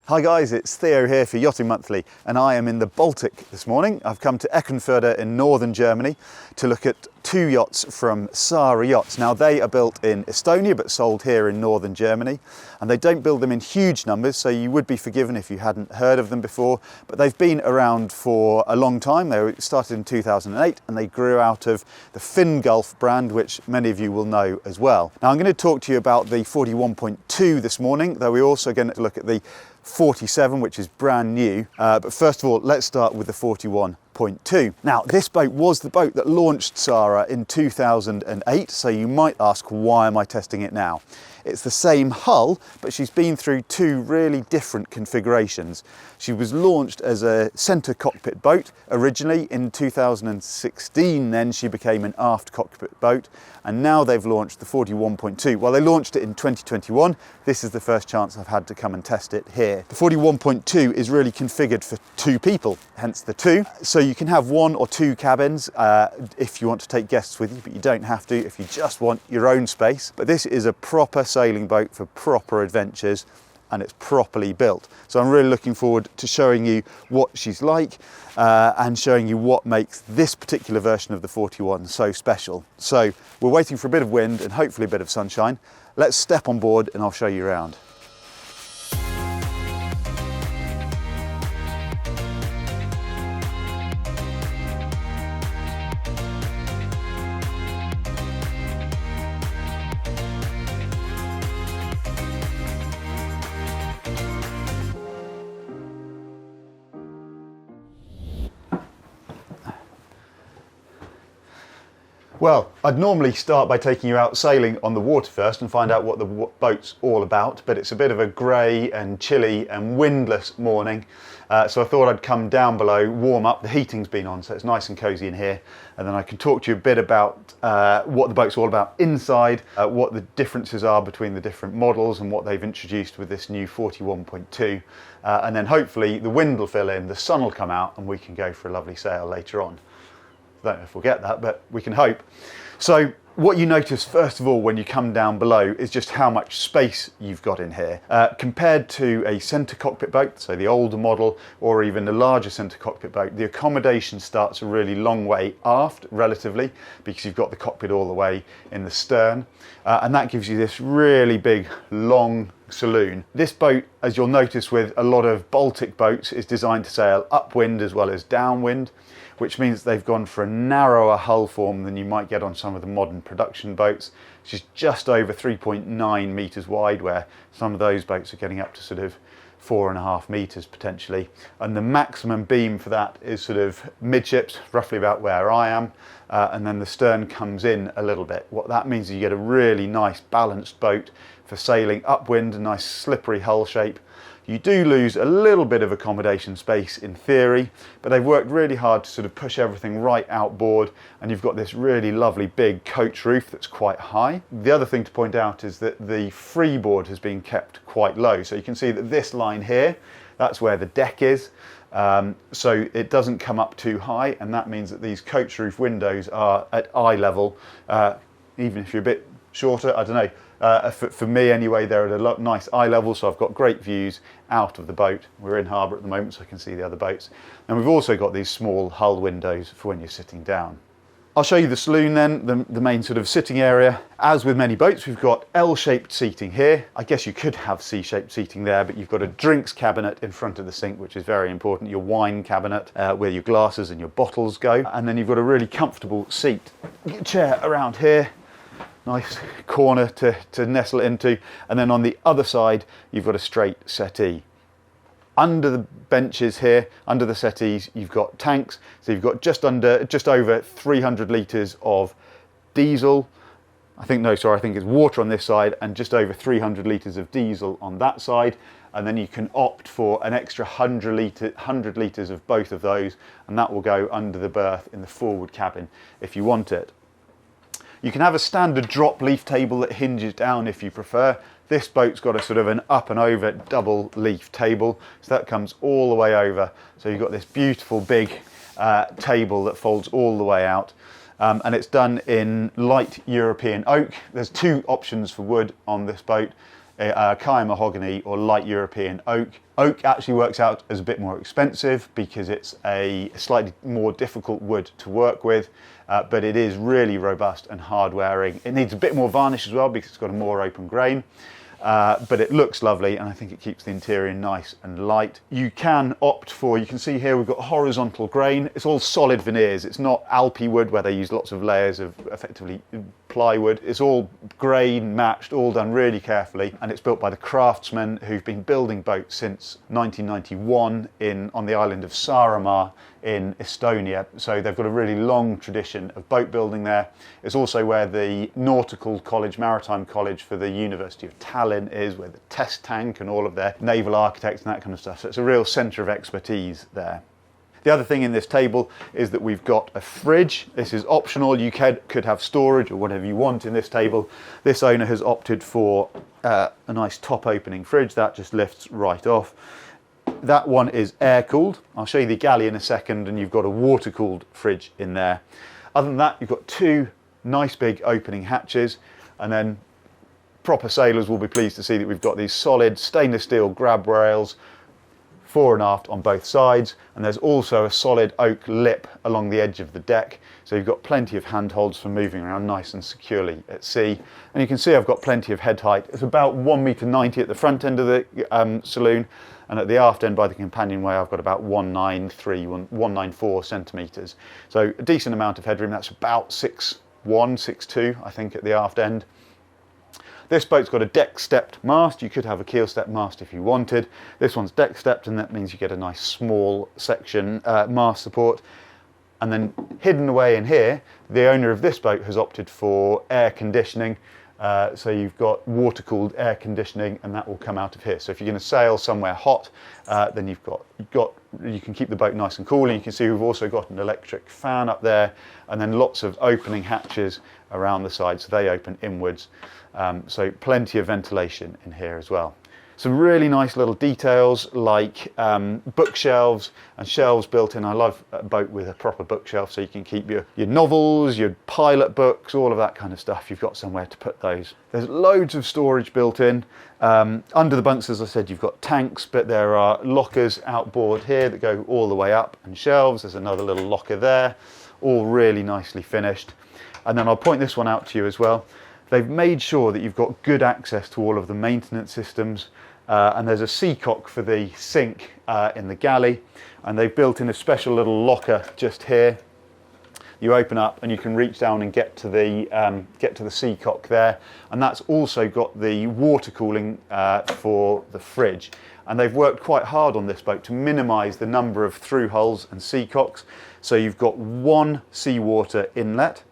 Hi guys, it's Theo here for Yachting Monthly, and I am in the Baltic this morning. I've come to Eckernförde in northern Germany to look at two yachts from Saare Yachts. Now they are built in Estonia but sold here in northern Germany, and they don't build them in huge numbers, so you would be forgiven if you hadn't heard of them before, but they've been around for a long time. They started in 2008 and they grew out of the Gulf brand, which many of you will know as well. Now I'm going to talk to you about the 41.2 this morning, though we're also going to look at the 47, which is brand new, but first of all let's start with the 41.2. Now this boat was the boat that launched Saare in 2008, so you might ask, why am I testing it now? It's the same hull, but she's been through two really different configurations. She was launched as a centre cockpit boat originally in 2016, then she became an aft cockpit boat, and now they've launched the 41.2. Well, they launched it in 2021. This is the first chance I've had to come and test it here. The 41.2 is really configured for two people, hence the two. So you can have one or two cabins if you want to take guests with you, but you don't have to if you just want your own space. But this is a proper sailing boat for proper adventures, and it's properly built. So I'm really looking forward to showing you what she's like and showing you what makes this particular version of the 41 so special. So we're waiting for a bit of wind and hopefully a bit of sunshine. Let's step on board and I'll show you around. Well, I'd normally start by taking you out sailing on the water first and find out what the boat's all about, but it's a bit of a grey and chilly and windless morning, so I thought I'd come down below, warm up. The heating's been on, so it's nice and cosy in here, and then I can talk to you a bit about what the boat's all about inside, what the differences are between the different models and what they've introduced with this new 41.2, and then hopefully the wind will fill in, the sun will come out, and we can go for a lovely sail later on. I don't know if we'll get that, but we can hope. So what you notice first of all when you come down below is just how much space you've got in here. Compared to a centre cockpit boat, so the older model, or even the larger centre cockpit boat, the accommodation starts a really long way aft relatively, because you've got the cockpit all the way in the stern, and that gives you this really big long saloon. This boat, as you'll notice with a lot of Baltic boats, is designed to sail upwind as well as downwind, which means they've gone for a narrower hull form than you might get on some of the modern production boats, which is just over 3.9 metres wide, where some of those boats are getting up to sort of 4.5 metres potentially. And the maximum beam for that is sort of midships, roughly about where I am, and then the stern comes in a little bit. What that means is you get a really nice balanced boat for sailing upwind, a nice slippery hull shape. You do lose a little bit of accommodation space in theory, but they've worked really hard to sort of push everything right outboard, and you've got this really lovely big coach roof that's quite high. The other thing to point out is that the freeboard has been kept quite low, so you can see that this line here, that's where the deck is, so it doesn't come up too high, and that means that these coach roof windows are at eye level, even if you're a bit shorter, I don't know. For me anyway, they're at a nice eye level, so I've got great views out of the boat. We're in harbour at the moment, so I can see the other boats. And we've also got these small hull windows for when you're sitting down. I'll show you the saloon then, the main sort of sitting area. As with many boats, we've got L-shaped seating here. I guess you could have C-shaped seating there, but you've got a drinks cabinet in front of the sink, which is very important, your wine cabinet, where your glasses and your bottles go. And then you've got a really comfortable seat chair around here. Nice corner to nestle into, and then on the other side you've got a straight settee. Under the benches here, under the settees, you've got tanks, so you've got just over 300 litres of diesel. I think it's water on this side, and just over 300 litres of diesel on that side, and then you can opt for an extra 100 litres of both of those, and that will go under the berth in the forward cabin if you want it. You can have a standard drop leaf table that hinges down if you prefer. This boat's got a sort of an up and over double leaf table, so that comes all the way over. So you've got this beautiful big table that folds all the way out. And it's done in light European oak. There's two options for wood on this boat. Kaya mahogany or light European oak. Oak actually works out as a bit more expensive because it's a slightly more difficult wood to work with, but it is really robust and hard wearing. It needs a bit more varnish as well because it's got a more open grain. But it looks lovely, and I think it keeps the interior nice and light. You can opt for, you can see here we've got horizontal grain. It's all solid veneers. It's not Alpi wood where they use lots of layers of effectively plywood. It's all grain matched, all done really carefully, and it's built by the craftsmen who've been building boats since 1991 on the island of Saare in Estonia. So they've got a really long tradition of boat building there. It's also where the nautical college, maritime college for the University of Tallinn is, where the test tank and all of their naval architects and that kind of stuff. So it's a real centre of expertise there. The other thing in this table is that we've got a fridge. This is optional. You could have storage or whatever you want in this table. This owner has opted for a nice top opening fridge that just lifts right off. That one is air cooled. I'll show you the Galley in a second, and you've got a water cooled fridge in there. Other than that, you've got two nice big opening hatches, and then proper sailors will be pleased to see that we've got these solid stainless steel grab rails fore and aft on both sides, and there's also a solid oak lip along the edge of the deck, so you've got plenty of handholds for moving around nice and securely at sea. And you can see I've got plenty of head height. It's about 1.90 m at the front end of the saloon, and at the aft end by the companionway I've got about 193, 194 centimetres. So a decent amount of headroom. That's about 6'1", 6'2", I think, at the aft end. This boat's got a deck-stepped mast. You could have a keel-stepped mast if you wanted. This one's deck-stepped, and that means you get a nice small section mast support. And then hidden away in here, the owner of this boat has opted for air conditioning. So you've got water-cooled air conditioning, and that will come out of here. So if you're going to sail somewhere hot, then you can keep the boat nice and cool. And you can see we've also got an electric fan up there, and then lots of opening hatches around the side, so they open inwards. So plenty of ventilation in here as well. Some really nice little details like bookshelves and shelves built in. I love a boat with a proper bookshelf, so you can keep your novels, your pilot books, all of that kind of stuff. You've got somewhere to put those. There's loads of storage built in. Under the bunks, as I said, you've got tanks, but there are lockers outboard here that go all the way up, and shelves. There's another little locker there, all really nicely finished. And then I'll point this one out to you as well. They've made sure that you've got good access to all of the maintenance systems, and there's a seacock for the sink in the Galley, and they've built in a special little locker just here. You open up and you can reach down and get to the seacock there, and that's also got the water cooling for the fridge. And they've worked quite hard on this boat to minimise the number of through hulls and seacocks. So you've got one seawater inlet.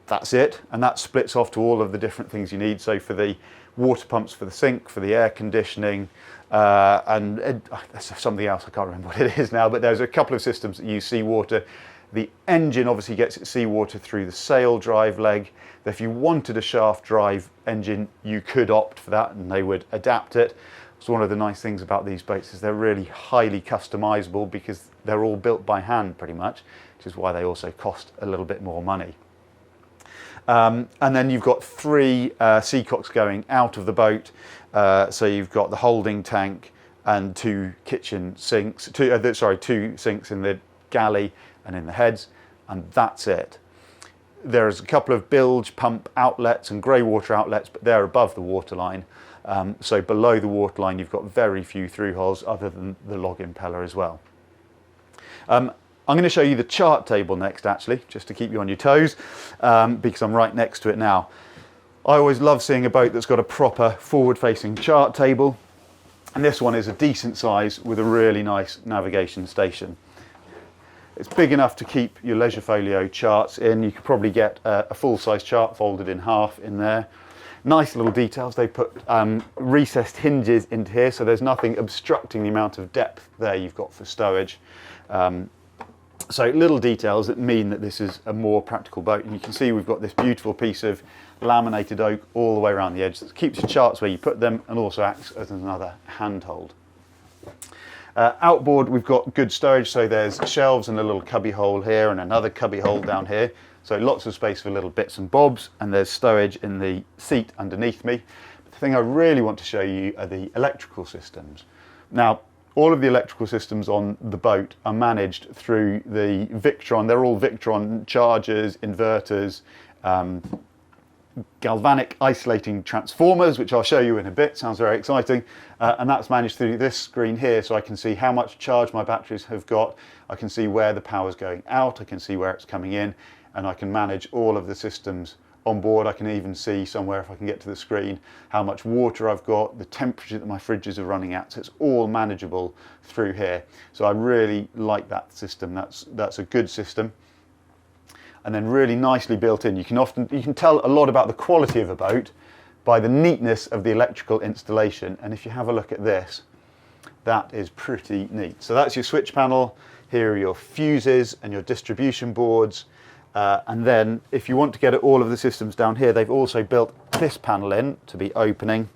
That's it, and that splits off to all of the different things you need. So for the water pumps for the sink, for the air conditioning, and there's something else, I can't remember what it is now, but there's a couple of systems that use seawater. The engine obviously gets its seawater through the sail drive leg. If you wanted a shaft drive engine, you could opt for that, and they would adapt it. So one of the nice things about these boats is they're really highly customizable because they're all built by hand pretty much, which is why they also cost a little bit more money. And then you've got three seacocks going out of the boat. So you've got the holding tank and two sinks in the Galley and in the heads, and that's it. There's a couple of bilge pump outlets and grey water outlets, but they're above the waterline. So below the waterline, you've got very few through hulls other than the log impeller as well. I'm going to show you the chart table next, actually, just to keep you on your toes, because I'm right next to it now. I always love seeing a boat that's got a proper forward-facing chart table, and this one is a decent size with a really nice navigation station. It's big enough to keep your leisure folio charts in. You could probably get a full-size chart folded in half in there. Nice little details. They put recessed hinges into here, so there's nothing obstructing the amount of depth there you've got for stowage. So little details that mean that this is a more practical boat, and you can see we've got this beautiful piece of laminated oak all the way around the edge that keeps your charts where you put them and also acts as another handhold. Outboard we've got good stowage, so there's shelves and a little cubby hole here and another cubby hole down here, so lots of space for little bits and bobs, and there's stowage in the seat underneath me. the thing I really want to show you are the electrical systems. Now, all of the electrical systems on the boat are managed through the Victron. They're all Victron chargers, inverters, galvanic isolating transformers, which I'll show you in a bit. Sounds very exciting. And that's managed through this screen here, so I can see how much charge my batteries have got. I can see where the power's going out. I can see where it's coming in, and I can manage all of the systems on board. I can even see somewhere, if I can get to the screen, how much water I've got, the temperature that my fridges are running at. So it's all manageable through here. So I really like that system. That's a good system. And then really nicely built in. You can tell a lot about the quality of a boat by the neatness of the electrical installation. And if you have a look at this, that is pretty neat. So that's your switch panel. Here are your fuses and your distribution boards. And then if you want to get at all of the systems down here, they've also built this panel in to be opening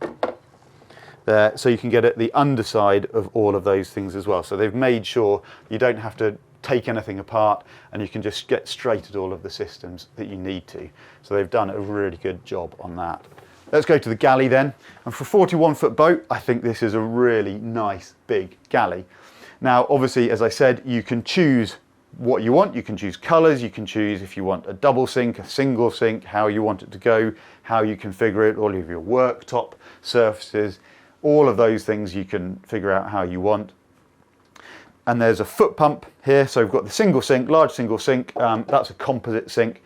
there, so you can get at the underside of all of those things as well. So they've made sure you don't have to take anything apart, and you can just get straight at all of the systems that you need to. So they've done a really good job on that. Let's go to the galley then. And for a 41-foot boat, I think this is a really nice big galley. Now, obviously, as I said, you can choose what you want. You can choose colours, you can choose if you want a double sink, a single sink, how you want it to go, how you configure it, all of your worktop surfaces, all of those things you can figure out how you want. And there's a foot pump here, so we've got the single sink, large single sink. That's a composite sink,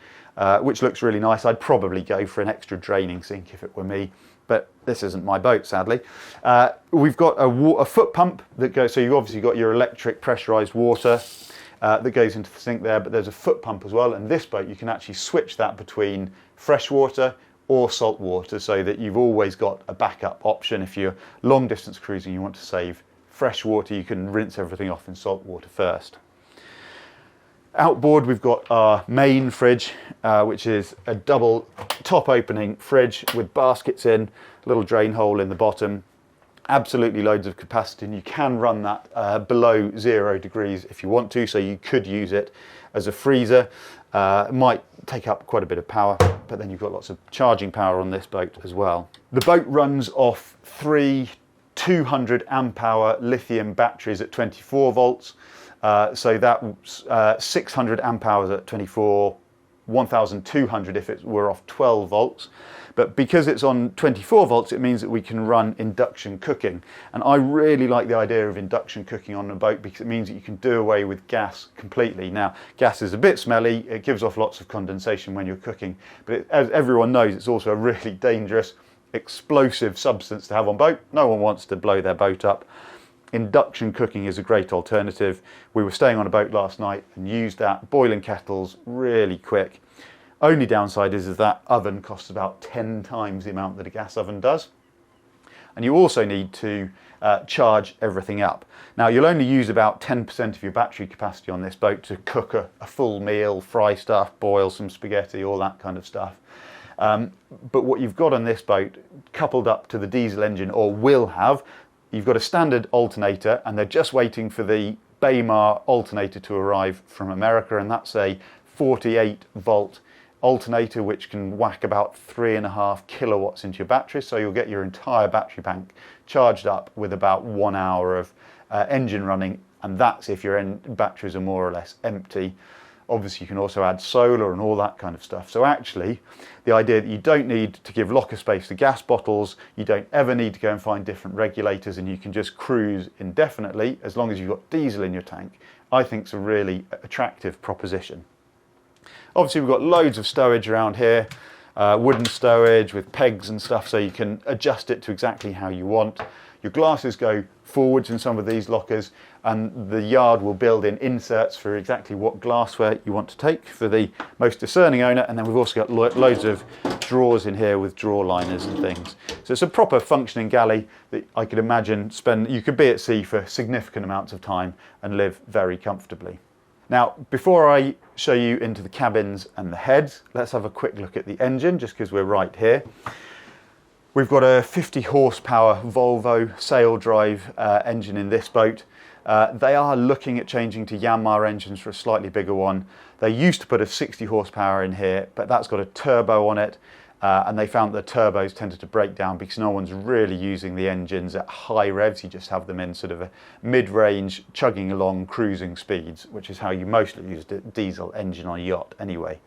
which looks really nice. I'd probably go for an extra draining sink if it were me, but this isn't my boat, sadly. We've got a foot pump that goes, so you've obviously got your electric pressurised water that goes into the sink there, but there's a foot pump as well. And this boat, you can actually switch that between fresh water or salt water, so that you've always got a backup option. If you're long distance cruising, you want to save fresh water, you can rinse everything off in salt water first. Outboard, we've got our main fridge, which is a double top opening fridge with baskets in, a little drain hole in the bottom. Absolutely loads of capacity, and you can run that below 0 degrees if you want to, so you could use it as a freezer. It might take up quite a bit of power, but then you've got lots of charging power on this boat as well. The boat runs off 3 200 amp hour lithium batteries at 24 volts. So that's 600 amp hours at 24, 1200 if it were off 12 volts. But because it's on 24 volts, it means that we can run induction cooking. And I really like the idea of induction cooking on a boat, because it means that you can do away with gas completely. Now, gas is a bit smelly, it gives off lots of condensation when you're cooking, but as everyone knows, it's also a really dangerous, explosive substance to have on boat. No one wants to blow their boat up. Induction cooking is a great alternative. We were staying on a boat last night and used that, boiling kettles really quick. Only downside is that oven costs about 10 times the amount that a gas oven does. And you also need to charge everything up. Now, you'll only use about 10% of your battery capacity on this boat to cook a full meal, fry stuff, boil some spaghetti, all that kind of stuff. But what you've got on this boat, coupled up to the diesel engine, or will have, you've got a standard alternator, and they're just waiting for the Baymar alternator to arrive from America, and that's a 48 volt alternator which can whack about 3.5 kilowatts into your battery, so you'll get your entire battery bank charged up with about 1 hour of engine running, and that's if your batteries are more or less empty. Obviously, you can also add solar and all that kind of stuff. So actually, the idea that you don't need to give locker space to gas bottles, you don't ever need to go and find different regulators, and you can just cruise indefinitely as long as you've got diesel in your tank, I think is a really attractive proposition. Obviously, we've got loads of stowage around here, wooden stowage with pegs and stuff, so you can adjust it to exactly how you want. Your glasses go forwards in some of these lockers, and the yard will build in inserts for exactly what glassware you want to take for the most discerning owner. And then we've also got loads of drawers in here with drawer liners and things. So it's a proper functioning galley that I could imagine you could be at sea for significant amounts of time and live very comfortably. Now, before I show you into the cabins and the heads, let's have a quick look at the engine, just because we're right here. We've got a 50 horsepower Volvo sail drive engine in this boat. They are looking at changing to Yanmar engines for a slightly bigger one. They used to put a 60 horsepower in here, but that's got a turbo on it, and they found that turbos tended to break down because no one's really using the engines at high revs. You just have them in sort of a mid-range, chugging along, cruising speeds, which is how you mostly use a diesel engine on a yacht anyway.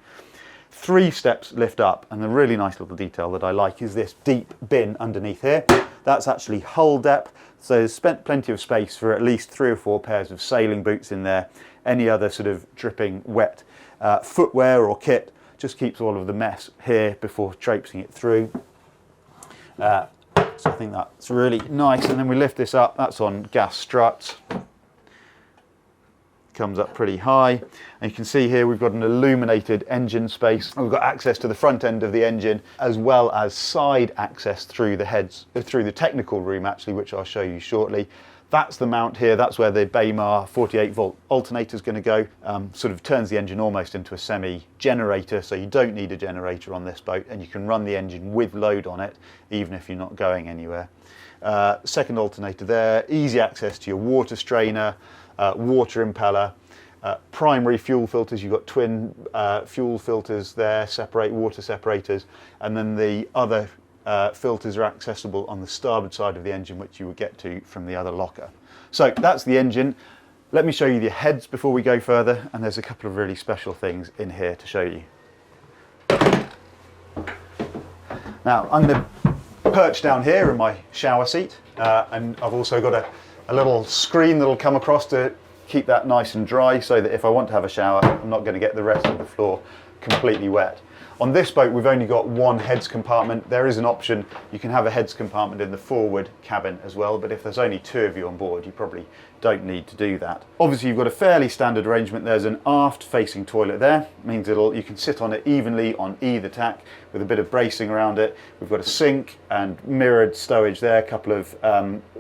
3 steps lift up, and the really nice little detail that I like is this deep bin underneath here. That's actually hull depth, so there's plenty of space for at least 3 or 4 pairs of sailing boots in there. Any other sort of dripping wet footwear or kit just keeps all of the mess here before traipsing it through. So I think that's really nice. And then we lift this up, that's on gas struts. Comes up pretty high. And you can see here we've got an illuminated engine space. We've got access to the front end of the engine as well as side access through the heads, through the technical room actually, which I'll show you shortly. That's the mount here, that's where the Baymar 48 volt alternator is going to go. Sort of turns the engine almost into a semi-generator, so you don't need a generator on this boat, and you can run the engine with load on it, even if you're not going anywhere. Second alternator there, easy access to your water strainer, water impeller, primary fuel filters. You've got twin fuel filters there, water separators, and then the other filters are accessible on the starboard side of the engine, which you would get to from the other locker. So that's the engine. Let me show you the heads before we go further, and there's a couple of really special things in here to show you. Now I'm going to perch down here in my shower seat, and I've also got a little screen that will come across to keep that nice and dry, so that if I want to have a shower, I'm not going to get the rest of the floor completely wet. On this boat we've only got 1 heads compartment. There is an option, you can have a heads compartment in the forward cabin as well, but if there's only 2 of you on board you probably don't need to do that. Obviously you've got a fairly standard arrangement. There's an aft facing toilet there, it means you can sit on it evenly on either tack with a bit of bracing around it. We've got a sink and mirrored stowage there, a couple of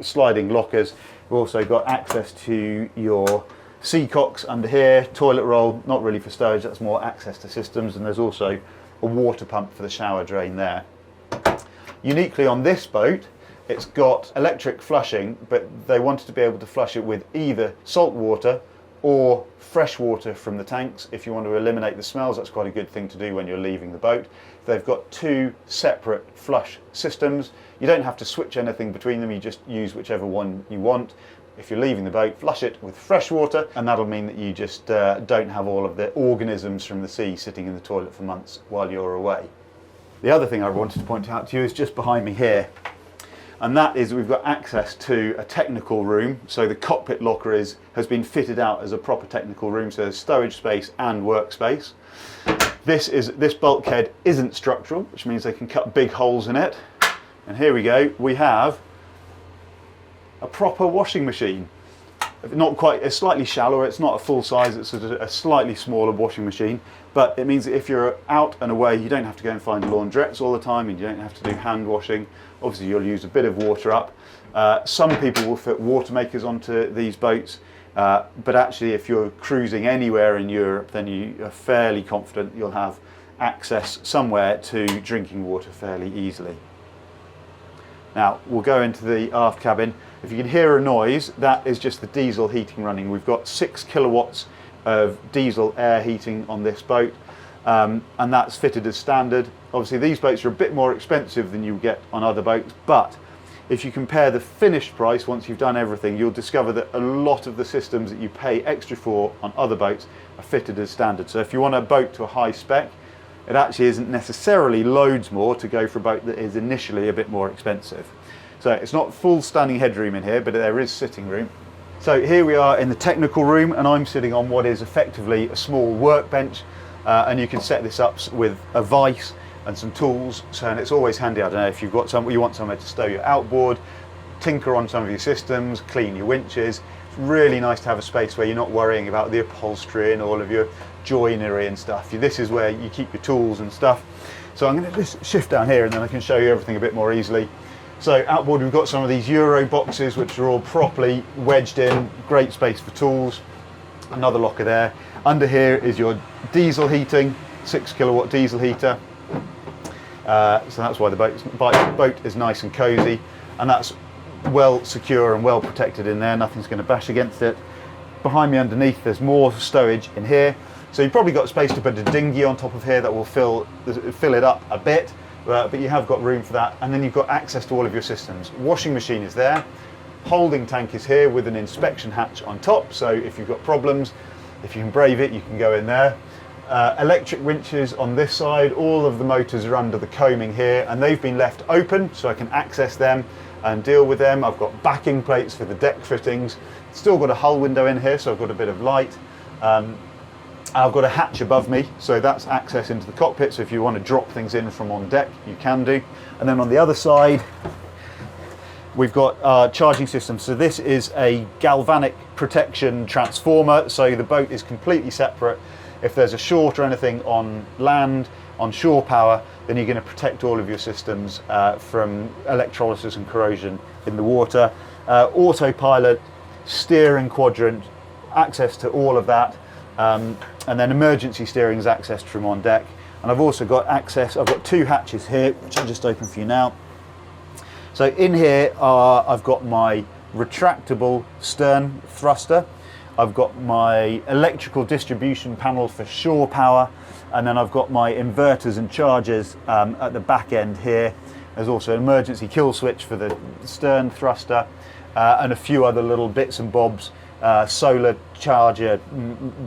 sliding lockers. We've also got access to your seacocks under here, toilet roll, not really for stowage, that's more access to systems, and there's also a water pump for the shower drain there. Uniquely on this boat, it's got electric flushing, but they wanted to be able to flush it with either salt water or fresh water from the tanks. If you want to eliminate the smells, that's quite a good thing to do when you're leaving the boat. They've got 2 separate flush systems. You don't have to switch anything between them, you just use whichever one you want. If you're leaving the boat, flush it with fresh water, and that'll mean that you just don't have all of the organisms from the sea sitting in the toilet for months while you're away. The other thing I wanted to point out to you is just behind me here, and that is we've got access to a technical room. So the cockpit locker has been fitted out as a proper technical room, so there's stowage space and workspace. This bulkhead isn't structural, which means they can cut big holes in it. And here we go, we have a proper washing machine. Not quite, it's slightly shallower, it's not a full size, it's a slightly smaller washing machine, but it means that if you're out and away you don't have to go and find laundrettes all the time, and you don't have to do hand washing. Obviously you'll use a bit of water up. Some people will fit water makers onto these boats, but actually if you're cruising anywhere in Europe then you are fairly confident you'll have access somewhere to drinking water fairly easily. Now we'll go into the aft cabin. If you can hear a noise, that is just the diesel heating running. We've got 6 kilowatts of diesel air heating on this boat, and that's fitted as standard. Obviously these boats are a bit more expensive than you get on other boats, but if you compare the finished price once you've done everything, you'll discover that a lot of the systems that you pay extra for on other boats are fitted as standard. So if you want a boat to a high spec, it actually isn't necessarily loads more to go for a boat that is initially a bit more expensive. So it's not full standing headroom in here, but there is sitting room. So here we are in the technical room, and I'm sitting on what is effectively a small workbench, and you can set this up with a vise and some tools. So, and it's always handy, I don't know, if you've got you want somewhere to stow your outboard, tinker on some of your systems, clean your winches. It's really nice to have a space where you're not worrying about the upholstery and all of your joinery and stuff. This is where you keep your tools and stuff. So I'm going to just shift down here and then I can show you everything a bit more easily. So outboard we've got some of these Euro boxes which are all properly wedged in, great space for tools. Another locker there. Under here is your diesel heating, 6 kilowatt diesel heater. So that's why the boat is nice and cosy, and that's well secure and well protected in there, nothing's going to bash against it. Behind me underneath there's more stowage in here, so you've probably got space to put a dinghy on top of here that will fill it up a bit, but you have got room for that. And then you've got access to all of your systems. Washing machine is there. Holding tank is here with an inspection hatch on top, so if you've got problems, if you can brave it, you can go in there. Electric winches on this side. All of the motors are under the coaming here, and they've been left open so I can access them and deal with them. I've got backing plates for the deck fittings. Still got a hull window in here, so I've got a bit of light. I've got a hatch above me, so that's access into the cockpit, so if you want to drop things in from on deck, you can do. And then on the other side, we've got our charging system. So this is a galvanic protection transformer, so the boat is completely separate. If there's a short or anything on land, on shore power, then you're going to protect all of your systems from electrolysis and corrosion in the water. Autopilot, steering quadrant, access to all of that. And then emergency steering is accessed from on deck. And I've also got access, I've got two hatches here, which I'll just open for you now. So in here I've got my retractable stern thruster. I've got my electrical distribution panel for shore power, and then I've got my inverters and chargers at the back end here. There's also an emergency kill switch for the stern thruster, and a few other little bits and bobs, solar charger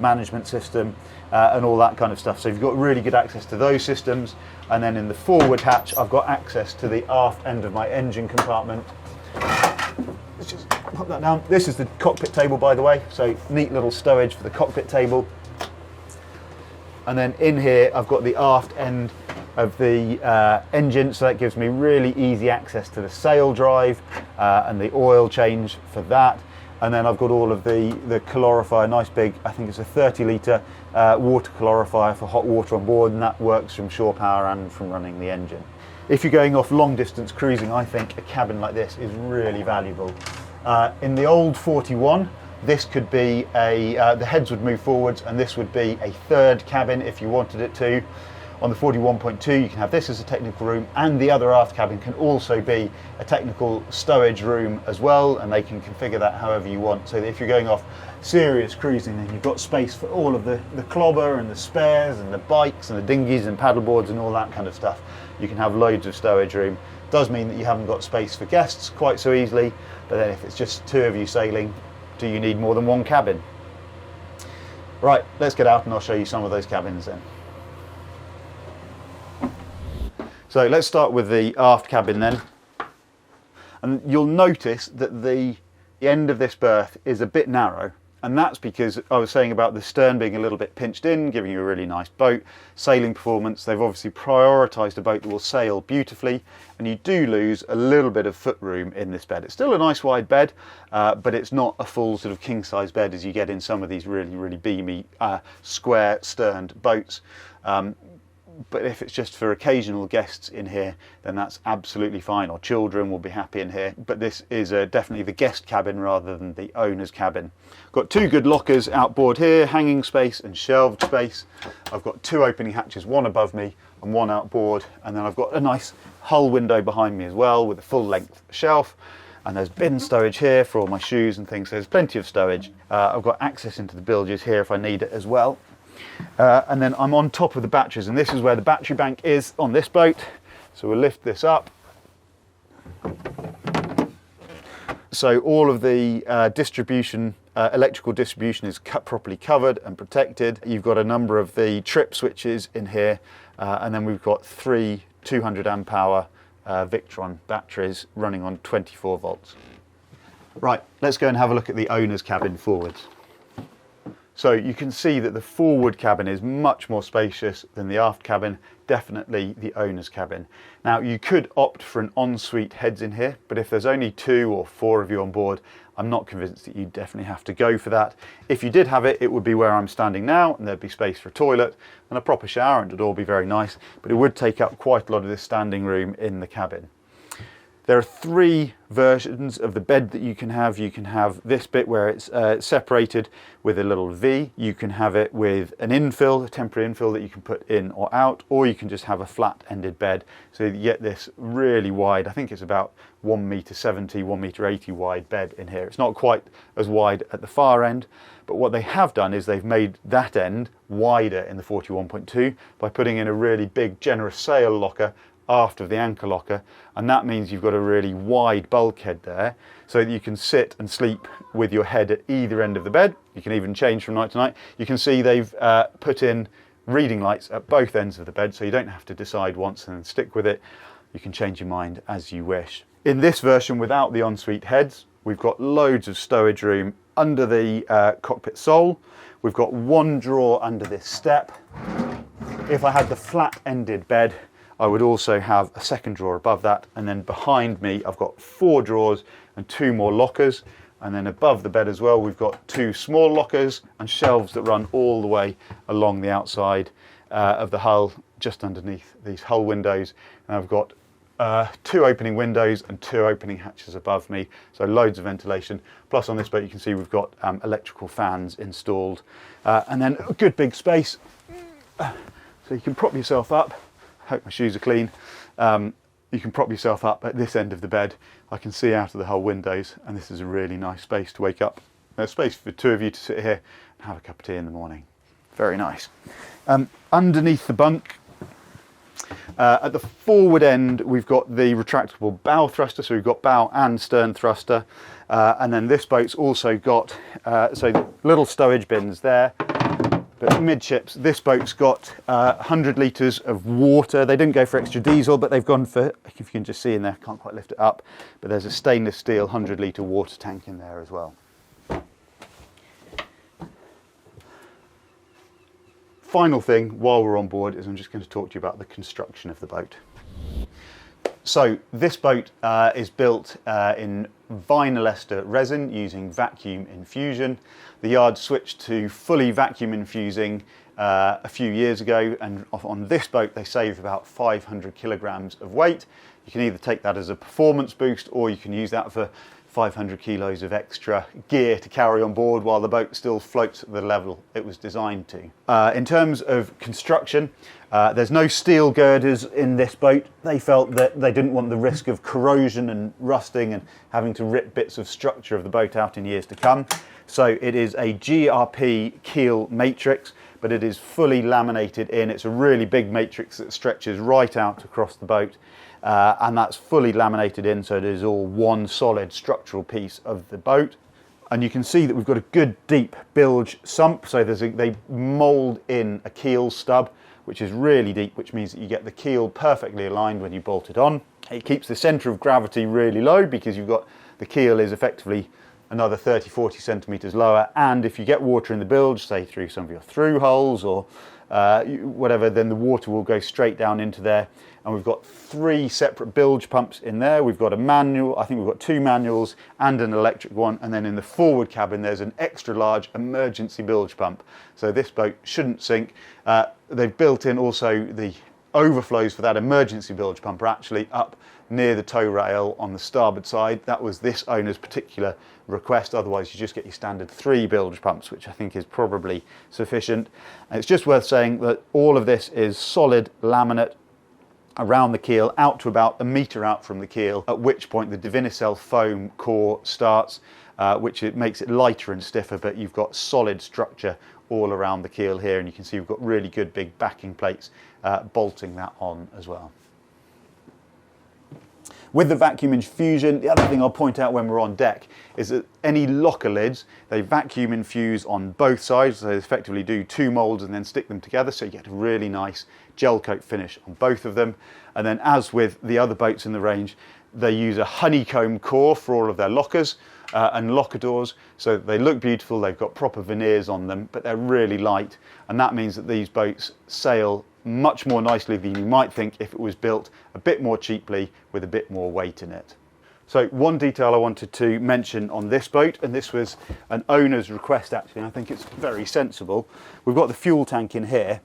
management system, and all that kind of stuff. So you've got really good access to those systems. And then in the forward hatch, I've got access to the aft end of my engine compartment. Let's just pop that down. This is the cockpit table, by the way, so neat little stowage for the cockpit table. And then in here I've got the aft end of the engine, so that gives me really easy access to the sail drive and the oil change for that. And then I've got all of the calorifier, nice big, I think it's a 30 litre water calorifier for hot water on board, and that works from shore power and from running the engine. If you're going off long distance cruising, I think a cabin like this is really valuable. In the old 41, this could be the heads would move forwards, and this would be a third cabin if you wanted it to. On the 41.2, you can have this as a technical room, and the other aft cabin can also be a technical stowage room as well, and they can configure that however you want. So that if you're going off serious cruising, then you've got space for all of the clobber and the spares and the bikes and the dinghies and paddleboards and all that kind of stuff. You can have loads of stowage room. Does mean that you haven't got space for guests quite so easily, but then if it's just two of you sailing, do you need more than one cabin? Right, let's get out and I'll show you some of those cabins then. So let's start with the aft cabin then. And you'll notice that the end of this berth is a bit narrow, and that's because I was saying about the stern being a little bit pinched in, giving you a really nice boat. Sailing performance, they've obviously prioritised a boat that will sail beautifully, and you do lose a little bit of foot room in this bed. It's still a nice wide bed, but it's not a full sort of king size bed as you get in some of these really, really beamy square sterned boats. But if it's just for occasional guests in here, then that's absolutely fine, or children will be happy in here. But this is definitely the guest cabin rather than the owner's cabin. Got two good lockers outboard here, hanging space and shelved space. I've got two opening hatches, one above me and one outboard, and then I've got a nice hull window behind me as well with a full length shelf. And there's bin stowage here for all my shoes and things, so there's plenty of stowage. I've got access into the bilges here if I need it as well. And then I'm on top of the batteries, and this is where the battery bank is on this boat. So we'll lift this up. So all of the electrical distribution is properly covered and protected. You've got a number of the trip switches in here, and then we've got three 200 amp hour Victron batteries running on 24 volts. Right, let's go and have a look at the owner's cabin forwards. So you can see that the forward cabin is much more spacious than the aft cabin, definitely the owner's cabin. Now you could opt for an ensuite heads in here, but if there's only 2 or 4 of you on board, I'm not convinced that you definitely have to go for that. If you did have it, it would be where I'm standing now, and there'd be space for a toilet and a proper shower, and it'd all be very nice, but it would take up quite a lot of this standing room in the cabin. There are 3 versions of the bed that you can have. You can have this bit where it's separated with a little V. You can have it with an infill, a temporary infill that you can put in or out, or you can just have a flat-ended bed. So you get this really wide, I think it's about 1m70, 1m80 wide bed in here. It's not quite as wide at the far end, but what they have done is they've made that end wider in the 41.2 by putting in a really big, generous sail locker aft of the anchor locker, and that means you've got a really wide bulkhead there so that you can sit and sleep with your head at either end of the bed. You can even change from night to night. You can see they've put in reading lights at both ends of the bed, so you don't have to decide once and then stick with it. You can change your mind as you wish. In this version without the ensuite heads, we've got loads of stowage room under the cockpit sole. We've got one drawer under this step. If I had the flat-ended bed, I would also have a second drawer above that, and then behind me I've got 4 drawers and 2 more lockers, and then above the bed as well we've got 2 small lockers and shelves that run all the way along the outside of the hull, just underneath these hull windows. And I've got 2 opening windows and 2 opening hatches above me, so loads of ventilation. Plus on this boat you can see we've got electrical fans installed, and then a good big space so you can prop yourself up. Hope my shoes are clean. You can prop yourself up at this end of the bed. I can see out of the hull windows, and this is a really nice space to wake up. There's space for 2 of you to sit here and have a cup of tea in the morning. Very nice. Underneath the bunk, at the forward end, we've got the retractable bow thruster, so we've got bow and stern thruster. And then this boat's also got so little stowage bins there. But midships, this boat's got 100 litres of water. They didn't go for extra diesel, but they've gone for, if you can just see in there, can't quite lift it up, but there's a stainless steel 100 litre water tank in there as well. Final thing while we're on board is I'm just going to talk to you about the construction of the boat. So this boat is built in vinyl ester resin using vacuum infusion. The yard switched to fully vacuum infusing a few years ago, and on this boat they save about 500 kilograms of weight. You can either take that as a performance boost, or you can use that for 500 kilos of extra gear to carry on board while the boat still floats at the level it was designed to. In terms of construction, there's no steel girders in this boat. They felt that they didn't want the risk of corrosion and rusting and having to rip bits of structure of the boat out in years to come. So it is a GRP keel matrix, but it is fully laminated in. It's a really big matrix that stretches right out across the boat. And that's fully laminated in, so it is all one solid structural piece of the boat. And you can see that we've got a good deep bilge sump, so they mould in a keel stub, which is really deep, which means that you get the keel perfectly aligned when you bolt it on. It keeps the centre of gravity really low because you've got the keel is effectively another 30-40 centimetres lower, and if you get water in the bilge, say through some of your through holes or whatever, then the water will go straight down into there. And we've got 3 separate bilge pumps in there. We've got a manual, I think we've got 2 manuals and an electric one, and then in the forward cabin there's an extra large emergency bilge pump. So this boat shouldn't sink. They've built in also the overflows for that emergency bilge pump are actually up near the tow rail on the starboard side. That was this owner's particular request, otherwise you just get your standard 3 bilge pumps, which I think is probably sufficient. And it's just worth saying that all of this is solid laminate around the keel out to about a metre out from the keel, at which point the Divinycell foam core starts, which it makes it lighter and stiffer, but you've got solid structure all around the keel here, and you can see we've got really good big backing plates bolting that on as well. With the vacuum infusion, the other thing I'll point out when we're on deck is that any locker lids, they vacuum infuse on both sides. So they effectively do 2 moulds and then stick them together, so you get a really nice gel coat finish on both of them. And then, as with the other boats in the range, they use a honeycomb core for all of their lockers and locker doors, so they look beautiful. They've got proper veneers on them, but they're really light, and that means that these boats sail much more nicely than you might think if it was built a bit more cheaply with a bit more weight in it. So one detail I wanted to mention on this boat, and this was an owner's request actually, and I think it's very sensible. We've got the fuel tank in here,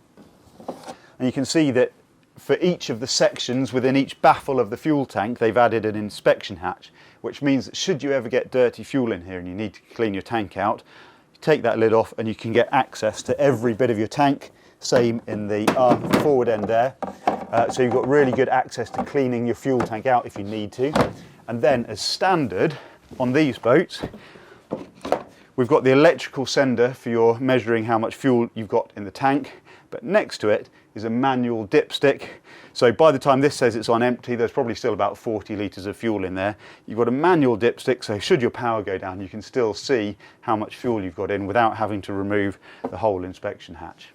and you can see that for each of the sections within each baffle of the fuel tank they've added an inspection hatch, which means that should you ever get dirty fuel in here and you need to clean your tank out, you take that lid off and you can get access to every bit of your tank. Same in the forward end there. So you've got really good access to cleaning your fuel tank out if you need to. And then as standard on these boats, We've got the electrical sender for your measuring how much fuel you've got in the tank, but next to it is a manual dipstick. So by the time this says it's on empty, there's probably still about 40 litres of fuel in there. You've got a manual dipstick, so should your power go down, you can still see how much fuel you've got in without having to remove the whole inspection hatch.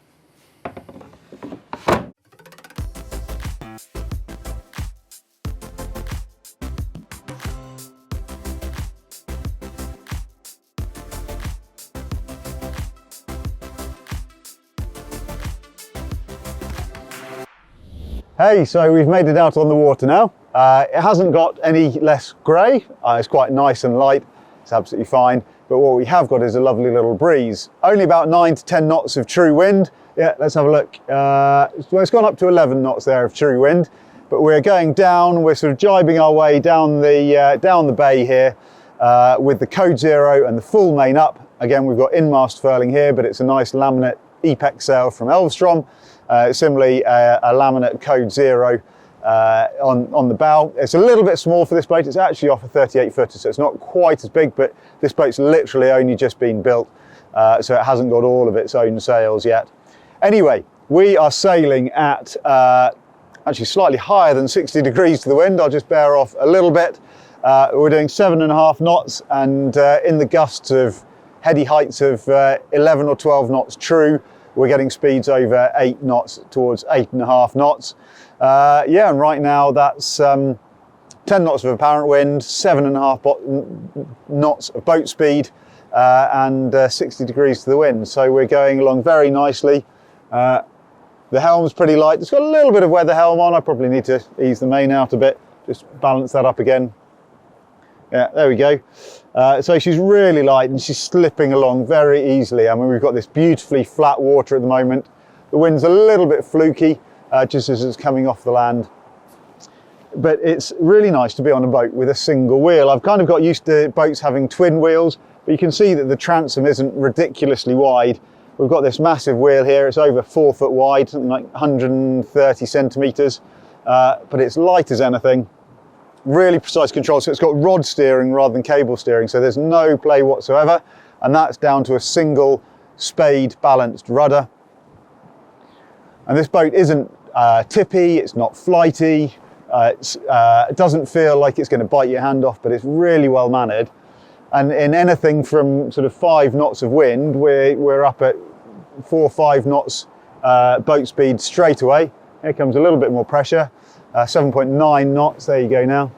Hey, so we've made it out on the water now. It hasn't got any less grey. It's quite nice and light. It's absolutely fine. But what we have got is a lovely little breeze. Only about 9 to 10 knots of true wind. Yeah, let's have a look. Well, it's gone up to 11 knots there of true wind. But we're going down. We're sort of jibing our way down the bay here with the code 0 and the full main up. Again, we've got in-mast furling here, but it's a nice laminate EPEX sail from Elvstrom. Similarly, a laminate code 0 on the bow. It's a little bit small for this boat. It's actually off a 38 footer, so it's not quite as big, but this boat's literally only just been built, so it hasn't got all of its own sails yet. Anyway, we are sailing at actually slightly higher than 60 degrees to the wind. I'll just bear off a little bit. We're doing 7.5 knots, and in the gusts of heady heights of 11 or 12 knots true, we're getting speeds over 8 knots towards 8.5 knots. Yeah, and right now that's 10 knots of apparent wind, 7.5 knots of boat speed, and 60 degrees to the wind. So we're going along very nicely. The helm's pretty light. It's got a little bit of weather helm on. I probably need to ease the main out a bit, just balance that up again. Yeah, there we go. So she's really light and she's slipping along very easily. I mean, we've got this beautifully flat water at the moment. The wind's a little bit fluky just as it's coming off the land. But it's really nice to be on a boat with a single wheel. I've kind of got used to boats having twin wheels, but you can see that the transom isn't ridiculously wide. We've got this massive wheel here. It's over 4 foot wide, something like 130 centimetres, but it's light as anything. Really precise control, so it's got rod steering rather than cable steering, so there's no play whatsoever, and that's down to a single spade balanced rudder. And this boat isn't tippy, it's not flighty, it doesn't feel like it's going to bite your hand off, but it's really well mannered. And in anything from sort of 5 knots of wind, we're up at 4 or 5 knots boat speed straight away. Here comes a little bit more pressure. 7.9 knots, there you go now.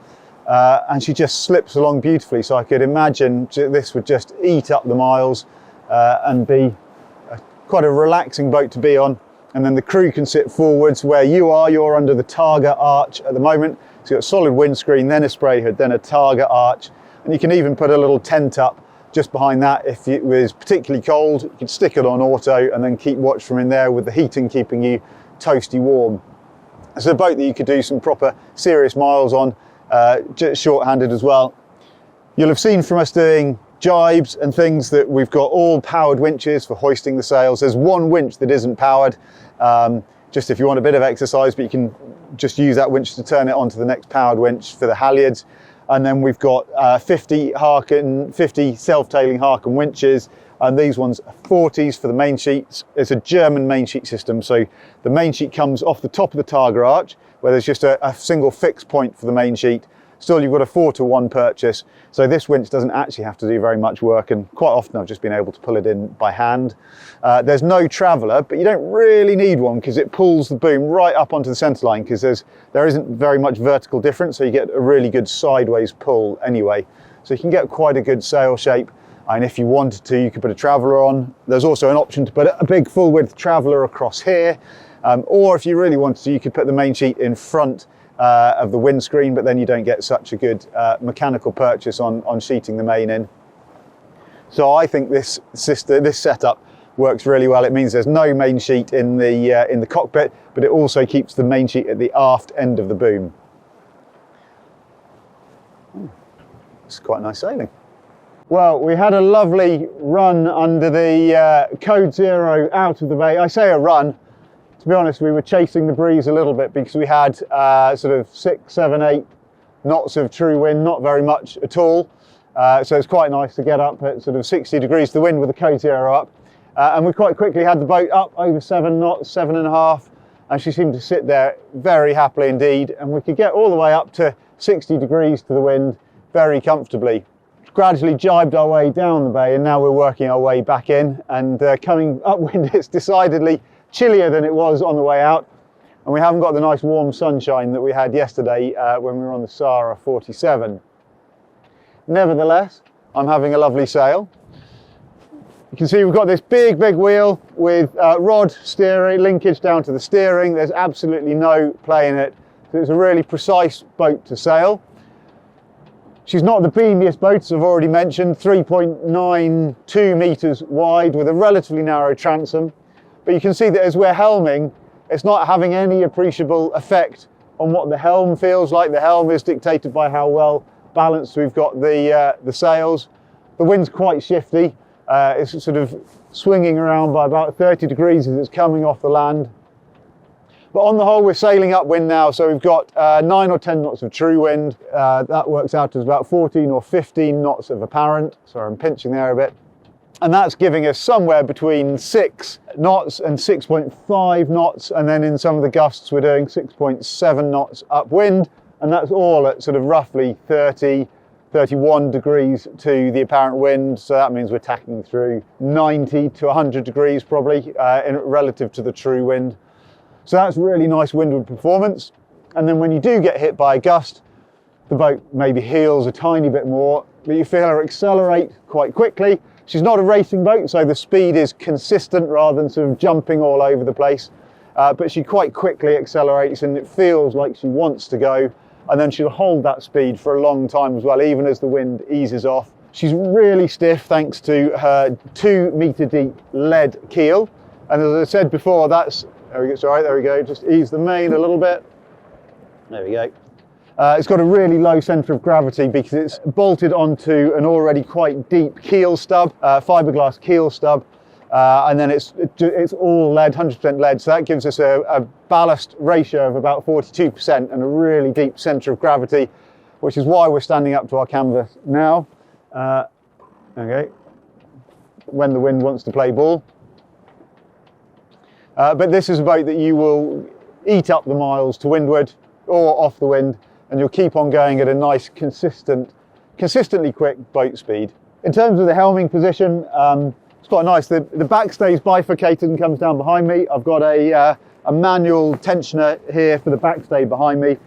And she just slips along beautifully, so I could imagine this would just eat up the miles and be quite a relaxing boat to be on. And then the crew can sit forwards where you're under the targa arch at the moment. So you've got a solid windscreen, then a spray hood, then a targa arch. And you can even put a little tent up just behind that. If it was particularly cold, you could stick it on auto and then keep watch from in there with the heating keeping you toasty warm. It's a boat that you could do some proper serious miles on, just short-handed as well. You'll have seen from us doing jibes and things that we've got all powered winches for hoisting the sails. There's one winch that isn't powered, just if you want a bit of exercise, but you can just use that winch to turn it onto the next powered winch for the halyards. And then we've got 50 self-tailing Harken winches, and these ones are 40s for the main sheets. It's a German main sheet system, so the main sheet comes off the top of the targa arch, where there's just a single fixed point for the main sheet. Still, you've got a 4-to-1 purchase, so this winch doesn't actually have to do very much work, and quite often I've just been able to pull it in by hand. There's no traveller, but you don't really need one because it pulls the boom right up onto the centre line, because there isn't very much vertical difference, so you get a really good sideways pull anyway. So you can get quite a good sail shape, and if you wanted to, you could put a traveller on. There's also an option to put a big full-width traveller across here, or if you really wanted to, you could put the main sheet in front of the windscreen, but then you don't get such a good mechanical purchase on sheeting the main in. So I think this setup works really well. It means there's no main sheet in the cockpit, but it also keeps the main sheet at the aft end of the boom. It's quite nice sailing. Well, we had a lovely run under the code 0 out of the bay. I say a run. To be honest, we were chasing the breeze a little bit because we had sort of 6, 7, 8 knots of true wind, not very much at all. So it's quite nice to get up at sort of 60 degrees to the wind with the code zero up. And we quite quickly had the boat up over 7 knots, 7.5, and she seemed to sit there very happily indeed. And we could get all the way up to 60 degrees to the wind very comfortably. Gradually jibed our way down the bay, and now we're working our way back in, and coming upwind it's decidedly chillier than it was on the way out, and we haven't got the nice warm sunshine that we had yesterday when we were on the Saare 47. Nevertheless, I'm having a lovely sail. You can see we've got this big wheel with rod steering, linkage down to the steering. There's absolutely no play in it, so it's a really precise boat to sail. She's not the beamiest boat, as I've already mentioned, 3.92 metres wide with a relatively narrow transom. But you can see that as we're helming, it's not having any appreciable effect on what the helm feels like. The helm is dictated by how well balanced we've got the sails. The wind's quite shifty. It's sort of swinging around by about 30 degrees as it's coming off the land. But on the whole, we're sailing upwind now, so we've got 9 or 10 knots of true wind. That works out as about 14 or 15 knots of apparent. Sorry, I'm pinching there a bit. And that's giving us somewhere between 6 knots and 6.5 knots. And then in some of the gusts, we're doing 6.7 knots upwind. And that's all at sort of roughly 30, 31 degrees to the apparent wind. So that means we're tacking through 90 to 100 degrees probably relative to the true wind. So that's really nice windward performance. And then when you do get hit by a gust, the boat maybe heels a tiny bit more, but you feel her accelerate quite quickly. She's not a racing boat, so the speed is consistent rather than sort of jumping all over the place. But she quite quickly accelerates, and it feels like she wants to go. And then she'll hold that speed for a long time as well, even as the wind eases off. She's really stiff thanks to her 2 metre deep lead keel. And as I said before, that's, there we go, just ease the main a little bit. There we go. It's got a really low centre of gravity because it's bolted onto an already quite deep keel stub, fiberglass keel stub, and then it's all lead, 100% lead, so that gives us a ballast ratio of about 42% and a really deep centre of gravity, which is why we're standing up to our canvas now. Okay, when the wind wants to play ball. But this is a boat that you will eat up the miles to windward or off the wind, and you'll keep on going at a nice, consistently quick boat speed. In terms of the helming position, it's quite nice. The backstay is bifurcated and comes down behind me. I've got a manual tensioner here for the backstay behind me,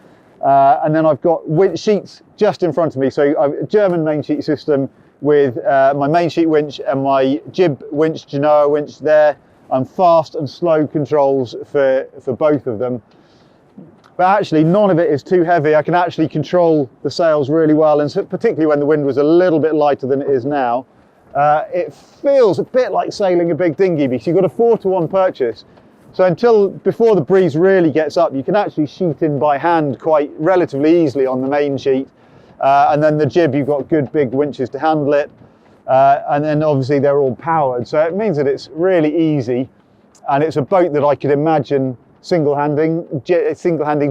and then I've got winch sheets just in front of me. So I've a German main sheet system with my main sheet winch and my jib winch, Genoa winch there. Fast and slow controls for both of them. But actually none of it is too heavy. I can actually control the sails really well, and so particularly when the wind was a little bit lighter than it is now. It feels a bit like sailing a big dinghy because you've got a 4-to-1 purchase. So before the breeze really gets up, you can actually sheet in by hand quite relatively easily on the main sheet. And then the jib, you've got good big winches to handle it. And then obviously they're all powered, so it means that it's really easy, and it's a boat that I could imagine single-handing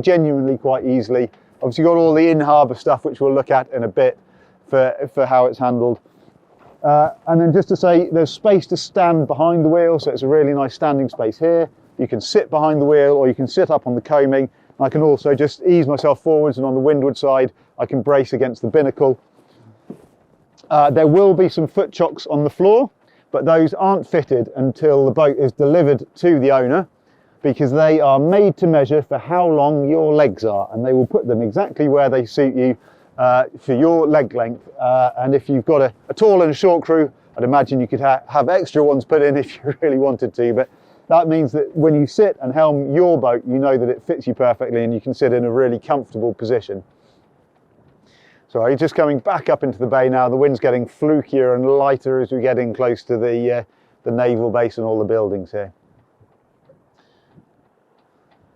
genuinely quite easily. Obviously you've got all the in-harbour stuff which we'll look at in a bit for how it's handled. And then just to say, there's space to stand behind the wheel, so it's a really nice standing space here. You can sit behind the wheel or you can sit up on the coaming. I can also just ease myself forwards, and on the windward side I can brace against the binnacle. There will be some foot chocks on the floor, but those aren't fitted until the boat is delivered to the owner, because they are made to measure for how long your legs are, and they will put them exactly where they suit you for your leg length. And if you've got a tall and a short crew, I'd imagine you could have extra ones put in if you really wanted to, but that means that when you sit and helm your boat, you know that it fits you perfectly and you can sit in a really comfortable position. Sorry, just coming back up into the bay now. The wind's getting flukier and lighter as we get in close to the naval base and all the buildings here.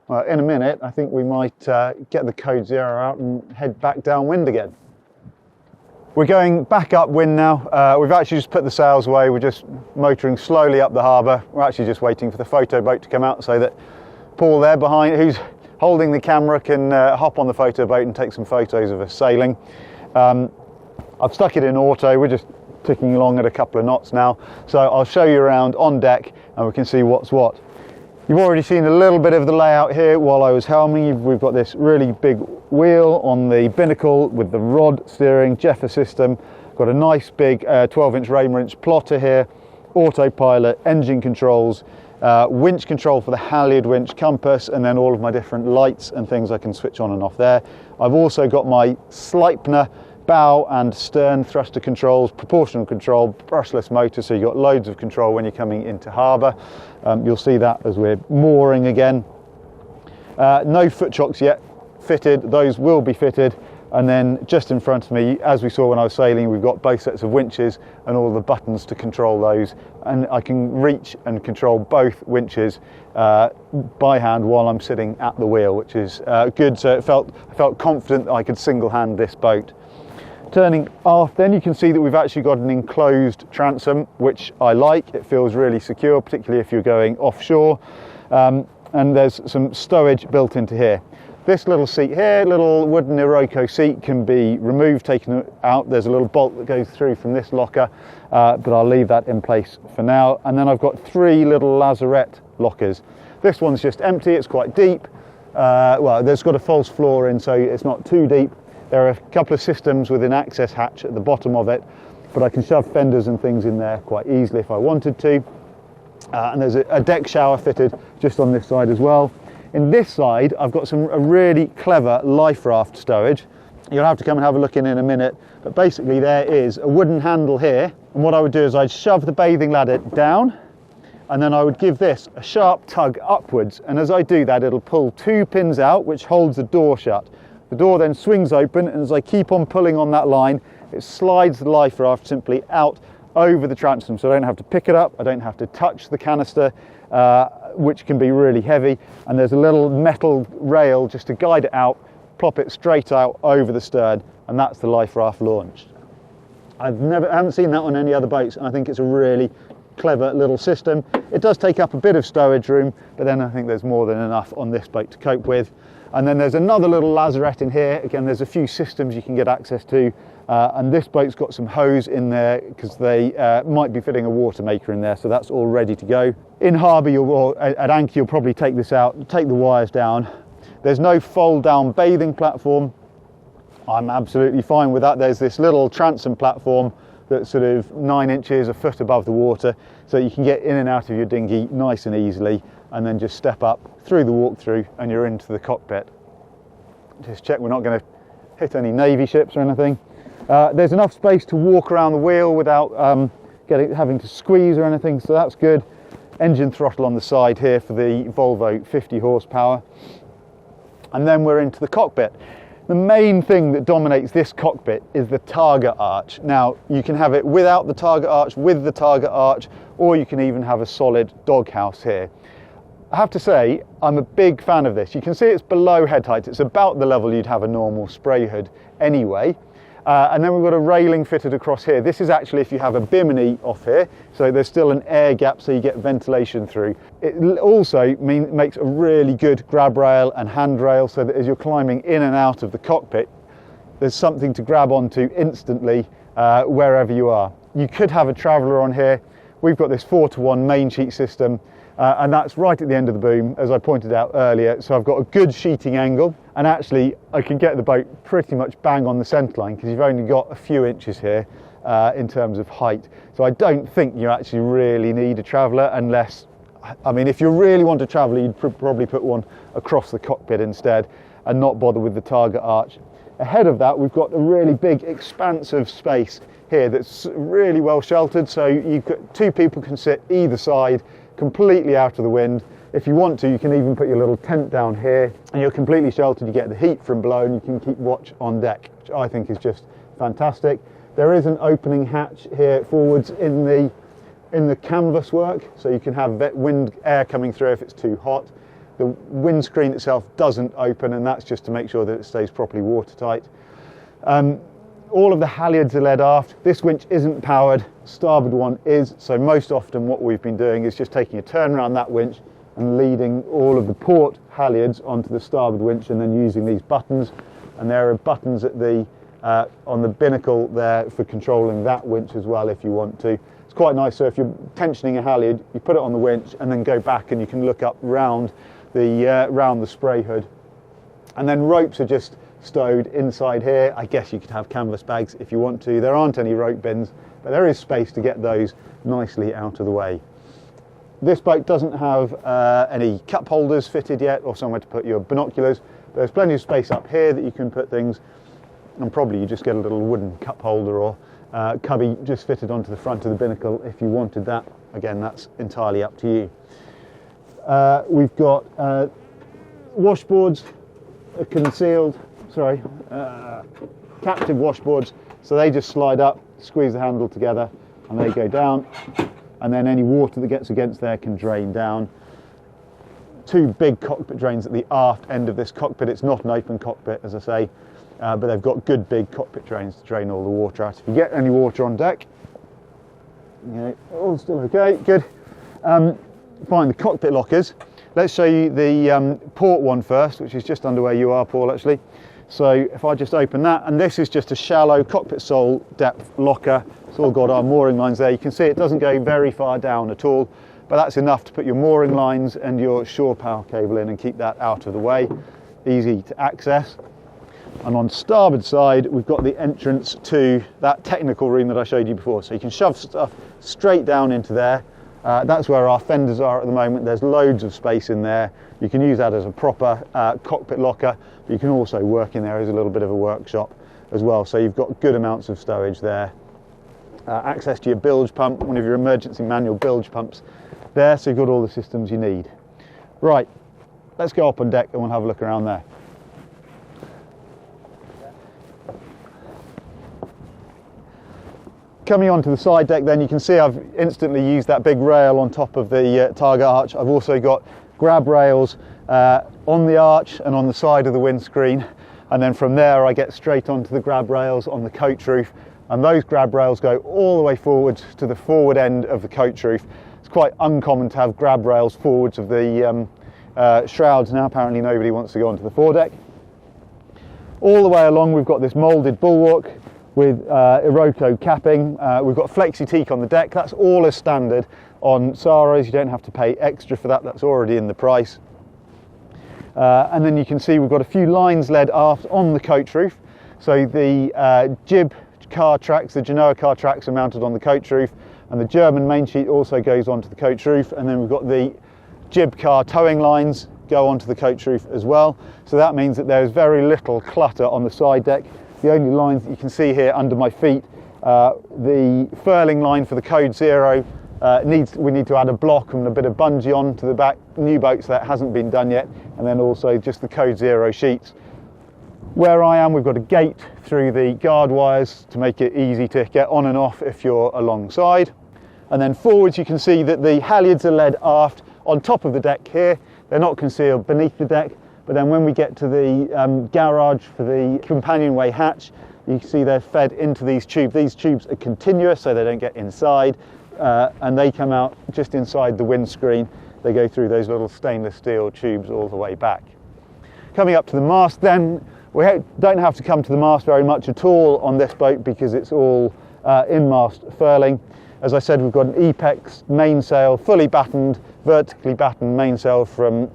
Well, in a minute, I think we might get the code zero out and head back downwind again. We're going back upwind now. We've actually just put the sails away. We're just motoring slowly up the harbour. We're actually just waiting for the photo boat to come out so that Paul there behind, who's holding the camera, can hop on the photo boat and take some photos of us sailing. I'm I've stuck it in auto. We're just ticking along at a couple of knots now. So I'll show you around on deck and we can see what's what. You've already seen a little bit of the layout here while I was helming. We've got this really big wheel on the binnacle with the rod steering, Jeffer system. Got a nice big 12-inch Raymer plotter here, autopilot, engine controls, winch control for the halyard winch, compass, and then all of my different lights and things I can switch on and off there. I've also got my Sleipner bow and stern thruster controls, proportional control, brushless motor, so you've got loads of control when you're coming into harbour. You'll see that as we're mooring again. No foot chocks yet fitted, those will be fitted. And then just in front of me, as we saw when I was sailing, we've got both sets of winches and all the buttons to control those. And I can reach and control both winches by hand while I'm sitting at the wheel, which is good. So I felt confident that I could single hand this boat. Turning aft, then you can see that we've actually got an enclosed transom, which I like. It feels really secure, particularly if you're going offshore. And there's some stowage built into here. This little seat here, little wooden Iroko seat, can be removed, taken out. There's a little bolt that goes through from this locker, but I'll leave that in place for now. And then I've got 3 little lazarette lockers. This one's just empty, it's quite deep. Well, there's got a false floor in, so it's not too deep. There are a couple of systems with an access hatch at the bottom of it, but I can shove fenders and things in there quite easily if I wanted to. And there's a deck shower fitted just on this side as well. In this side, I've got a really clever life raft stowage. You'll have to come and have a look in a minute, but basically there is a wooden handle here, and what I would do is I'd shove the bathing ladder down, and then I would give this a sharp tug upwards, and as I do that, it'll pull 2 pins out, which holds the door shut. The door then swings open, and as I keep on pulling on that line, it slides the life raft simply out over the transom, so I don't have to pick it up, I don't have to touch the canister, which can be really heavy, and there's a little metal rail just to guide it out, plop it straight out over the stern, and that's the life raft launched. I haven't seen that on any other boats, and I think it's a really clever little system. It does take up a bit of stowage room, but then I think there's more than enough on this boat to cope with. And then there's another little lazarette in here. Again, there's a few systems you can get access to, and this boat's got some hose in there because they might be fitting a water maker in there, so that's all ready to go. In harbour, at anchor, you'll probably take this out, take the wires down. There's no fold down bathing platform. I'm absolutely fine with that. There's this little transom platform that's sort of 9 inches, a foot above the water, so you can get in and out of your dinghy nice and easily, and then just step up through the walk-through and you're into the cockpit. Just check we're not going to hit any Navy ships or anything. There's enough space to walk around the wheel without having to squeeze or anything, so that's good. Engine throttle on the side here for the Volvo 50 horsepower. And then we're into the cockpit. The main thing that dominates this cockpit is the target arch. Now, you can have it without the target arch, with the target arch, or you can even have a solid doghouse here. I have to say, I'm a big fan of this. You can see it's below head height. It's about the level you'd have a normal spray hood anyway. And then we've got a railing fitted across here. This is actually if you have a bimini off here, so there's still an air gap so you get ventilation through. It also makes a really good grab rail and handrail so that as you're climbing in and out of the cockpit, there's something to grab onto instantly wherever you are. You could have a traveller on here. We've got this 4-to-1 main sheet system, and that's right at the end of the boom, as I pointed out earlier, so I've got a good sheeting angle, and actually I can get the boat pretty much bang on the centreline because you've only got a few inches here in terms of height. So I don't think you actually really need a traveller unless, I mean, if you really want a traveller, you'd probably put one across the cockpit instead and not bother with the target arch. Ahead of that, we've got a really big expansive space here that's really well sheltered, so two people can sit either side, completely out of the wind. If you want to, you can even put your little tent down here and you're completely sheltered. You get the heat from below and you can keep watch on deck, which I think is just fantastic. There is an opening hatch here forwards in the canvas work, so you can have wind air coming through if it's too hot. The windscreen itself doesn't open, and that's just to make sure that it stays properly watertight. All of the halyards are led aft. This winch isn't powered, starboard one is, so most often what we've been doing is just taking a turn around that winch and leading all of the port halyards onto the starboard winch and then using these buttons. And there are buttons at the on the binnacle there for controlling that winch as well if you want to. It's quite nice, so if you're tensioning a halyard, you put it on the winch and then go back and you can look up round the spray hood. And then ropes are just stowed inside here. I guess you could have canvas bags if you want to. There aren't any rope bins, but there is space to get those nicely out of the way. This boat doesn't have any cup holders fitted yet or somewhere to put your binoculars. There's plenty of space up here that you can put things, and probably you just get a little wooden cup holder or cubby just fitted onto the front of the binnacle if you wanted that. Again, that's entirely up to you. We've got washboards, captive washboards, so they just slide up, squeeze the handle together and they go down, and then any water that gets against there can drain down. Two big cockpit drains at the aft end of this cockpit. It's not an open cockpit, as I say, but they've got good big cockpit drains to drain all the water out. If you get any water on deck, okay, all still okay, good. Fine, the cockpit lockers. Let's show you the port one first, which is just under where you are, Paul, actually. So if I just open that, and this is just a shallow cockpit sole depth locker. It's all got our mooring lines there. You can see it doesn't go very far down at all, but that's enough to put your mooring lines and your shore power cable in and keep that out of the way. Easy to access. And on starboard side, we've got the entrance to that technical room that I showed you before. So you can shove stuff straight down into there. That's where our fenders are at the moment. There's loads of space in there. You can use that as a proper cockpit locker, but you can also work in there as a little bit of a workshop as well. So you've got good amounts of stowage there. Access to your bilge pump, one of your emergency manual bilge pumps there, so you've got all the systems you need. Right, let's go up on deck and we'll have a look around there. Coming onto the side deck then, you can see I've instantly used that big rail on top of the targa arch. I've also got grab rails on the arch and on the side of the windscreen, and then from there I get straight onto the grab rails on the coach roof, and those grab rails go all the way forwards to the forward end of the coach roof. It's quite uncommon to have grab rails forwards of the shrouds now. Apparently nobody wants to go onto the foredeck. All the way along we've got this moulded bulwark with Iroko capping. We've got flexi-teak on the deck. That's all as standard on Saares. You don't have to pay extra for that. That's already in the price. And then you can see we've got a few lines led aft on the coach roof. So the jib car tracks, the Genoa car tracks are mounted on the coach roof, and the German main sheet also goes onto the coach roof. And then we've got the jib car towing lines go onto the coach roof as well. So that means that there's very little clutter on the side deck. The only lines that you can see here under my feet, the furling line for the Code Zero, we need to add a block and a bit of bungee on to the back new boat, so that hasn't been done yet, and then also just the Code Zero sheets. Where I am, we've got a gate through the guard wires to make it easy to get on and off if you're alongside. And then forwards you can see that the halyards are led aft on top of the deck here. They're not concealed beneath the deck. But then when we get to the garage for the companionway hatch, you can see they're fed into these tubes. These tubes are continuous, so they don't get inside, and they come out just inside the windscreen. They go through those little stainless steel tubes all the way back. Coming up to the mast then, we don't have to come to the mast very much at all on this boat because it's all in-mast furling. As I said, we've got an Epex mainsail, fully battened, vertically battened mainsail from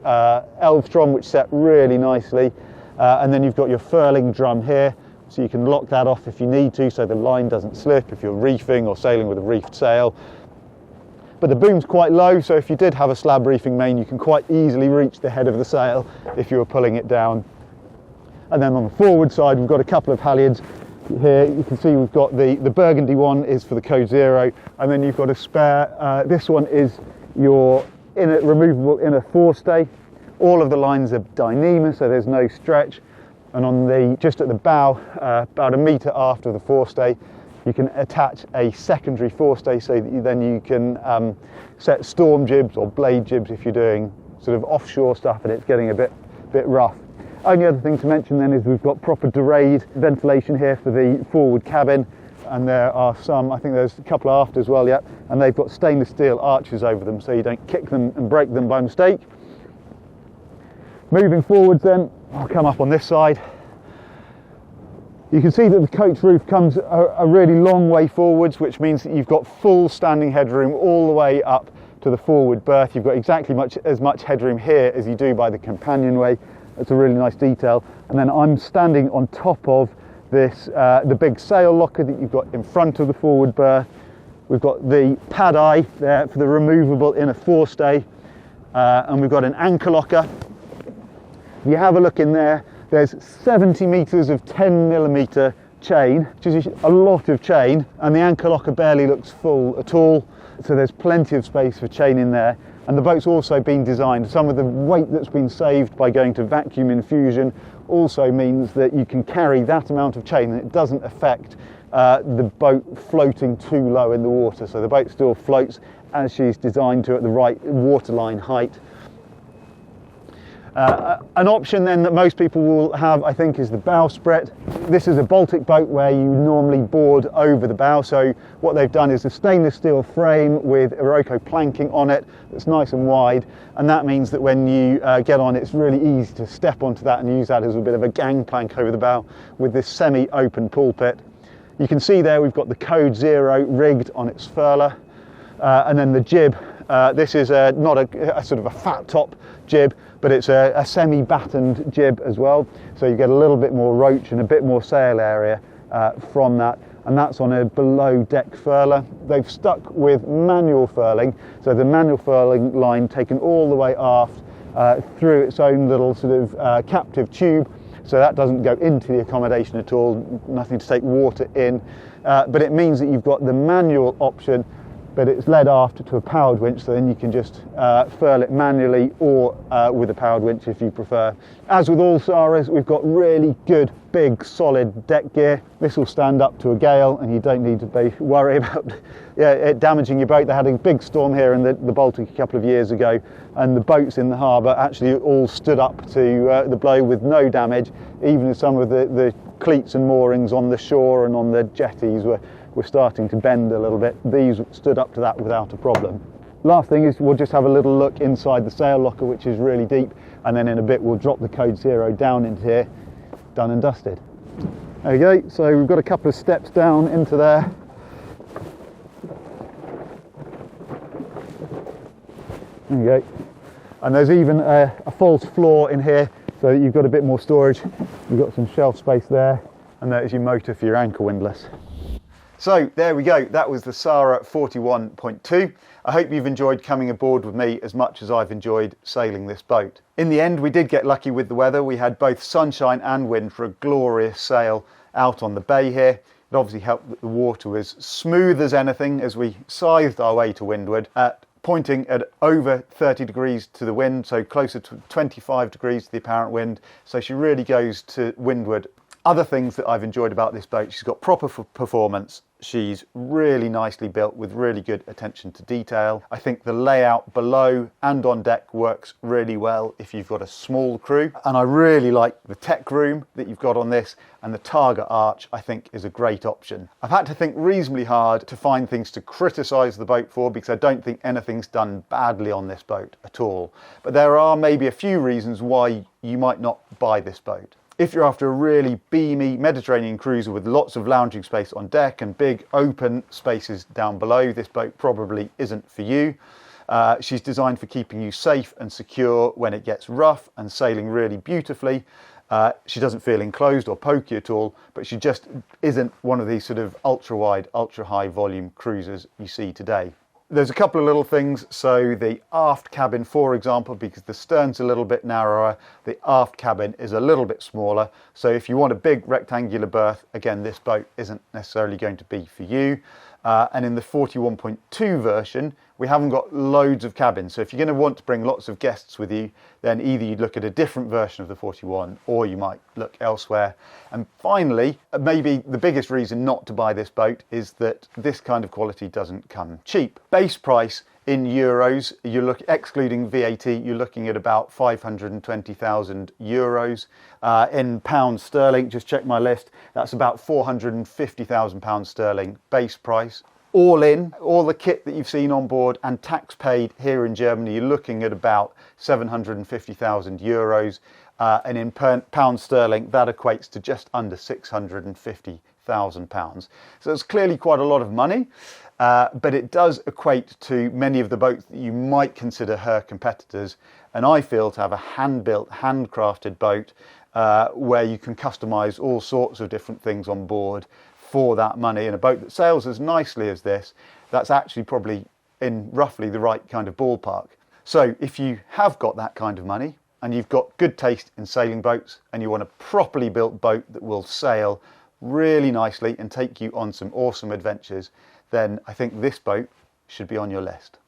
Elvstrom, which set really nicely. And then you've got your furling drum here, so you can lock that off if you need to, so the line doesn't slip if you're reefing or sailing with a reefed sail. But the boom's quite low, so if you did have a slab reefing main, you can quite easily reach the head of the sail if you were pulling it down. And then on the forward side, we've got a couple of halyards. Here you can see we've got the burgundy one is for the Code Zero, and then you've got a spare, this one is your removable inner forestay. All of the lines are Dyneema, so there's no stretch, and on just at the bow, about a metre after the forestay, you can attach a secondary forestay so that then you can set storm jibs or blade jibs if you're doing sort of offshore stuff and it's getting a bit rough. Only other thing to mention then is we've got proper dorade ventilation here for the forward cabin, and there are some, I think there's a couple aft as well, yeah, and they've got stainless steel arches over them so you don't kick them and break them by mistake. Moving forwards then, I'll come up on this side. You can see that the coach roof comes a really long way forwards, which means that you've got full standing headroom all the way up to the forward berth. You've got exactly as much headroom here as you do by the companionway. That's a really nice detail. And then I'm standing on top of this, the big sail locker that you've got in front of the forward berth. We've got the pad eye there for the removable inner forestay, and we've got an anchor locker. If you have a look in there, there's 70 metres of 10mm chain, which is a lot of chain, and the anchor locker barely looks full at all, so there's plenty of space for chain in there. And the boat's also been designed, some of the weight that's been saved by going to vacuum infusion also means that you can carry that amount of chain and it doesn't affect the boat floating too low in the water. So the boat still floats as she's designed to at the right waterline height. An option then that most people will have, I think, is the bowsprit. This is a Baltic boat where you normally board over the bow, so what they've done is a stainless steel frame with Iroko planking on it that's nice and wide, and that means that when you get on, it's really easy to step onto that and use that as a bit of a gangplank over the bow with this semi-open pulpit. You can see there we've got the Code Zero rigged on its furler, and then the jib. This is not a sort of a fat top jib, but it's a semi-battened jib as well, so you get a little bit more roach and a bit more sail area from that, and that's on a below deck furler. They've stuck with manual furling, so the manual furling line taken all the way aft through its own little sort of captive tube, so that doesn't go into the accommodation at all, nothing to take water in, but it means that you've got the manual option, but it's led aft to a powered winch, so then you can just furl it manually or with a powered winch if you prefer. As with all Saares, we've got really good, big, solid deck gear. This will stand up to a gale and you don't need to worry about it damaging your boat. They had a big storm here in the Baltic a couple of years ago, and the boats in the harbour actually all stood up to the blow with no damage, even as some of the cleats and moorings on the shore and on the jetties were starting to bend a little bit. These stood up to that without a problem. Last thing is we'll just have a little look inside the sail locker, which is really deep, and then in a bit we'll drop the Code Zero down into here, done and dusted. There we go, so we've got a couple of steps down into there. There we go. And there's even a false floor in here, so that you've got a bit more storage. You've got some shelf space there, and there's your motor for your anchor windlass. So there we go, that was the Saare 41.2. I hope you've enjoyed coming aboard with me as much as I've enjoyed sailing this boat. In the end, we did get lucky with the weather. We had both sunshine and wind for a glorious sail out on the bay here. It obviously helped that the water was smooth as anything as we scythed our way to windward, pointing at over 30 degrees to the wind, so closer to 25 degrees to the apparent wind. So she really goes to windward. Other things that I've enjoyed about this boat, she's got proper performance. She's really nicely built with really good attention to detail. I think the layout below and on deck works really well if you've got a small crew. And I really like the tech room that you've got on this, and the targa arch I think is a great option. I've had to think reasonably hard to find things to criticise the boat for, because I don't think anything's done badly on this boat at all. But there are maybe a few reasons why you might not buy this boat. If you're after a really beamy Mediterranean cruiser with lots of lounging space on deck and big open spaces down below, this boat probably isn't for you. She's designed for keeping you safe and secure when it gets rough and sailing really beautifully. She doesn't feel enclosed or pokey at all, but she just isn't one of these sort of ultra-wide, ultra-high volume cruisers you see today. There's a couple of little things, so the aft cabin, for example, because the stern's a little bit narrower, the aft cabin is a little bit smaller, so if you want a big rectangular berth, again, this boat isn't necessarily going to be for you. And in the 41.2 version, we haven't got loads of cabins, so if you're going to want to bring lots of guests with you, then either you'd look at a different version of the 41, or you might look elsewhere. And finally, maybe the biggest reason not to buy this boat is that this kind of quality doesn't come cheap. Base price in euros, excluding VAT, you're looking at about 520,000 euros. In pounds sterling, just check my list, that's about 450,000 pounds sterling base price. All in, all the kit that you've seen on board and tax paid here in Germany, you're looking at about 750,000 euros. and in pound sterling that equates to just under £650,000. So it's clearly quite a lot of money, but it does equate to many of the boats that you might consider her competitors, and I feel to have a hand-built, handcrafted boat where you can customise all sorts of different things on board for that money, and a boat that sails as nicely as this, that's actually probably in roughly the right kind of ballpark. So if you have got that kind of money and you've got good taste in sailing boats and you want a properly built boat that will sail really nicely and take you on some awesome adventures, then I think this boat should be on your list.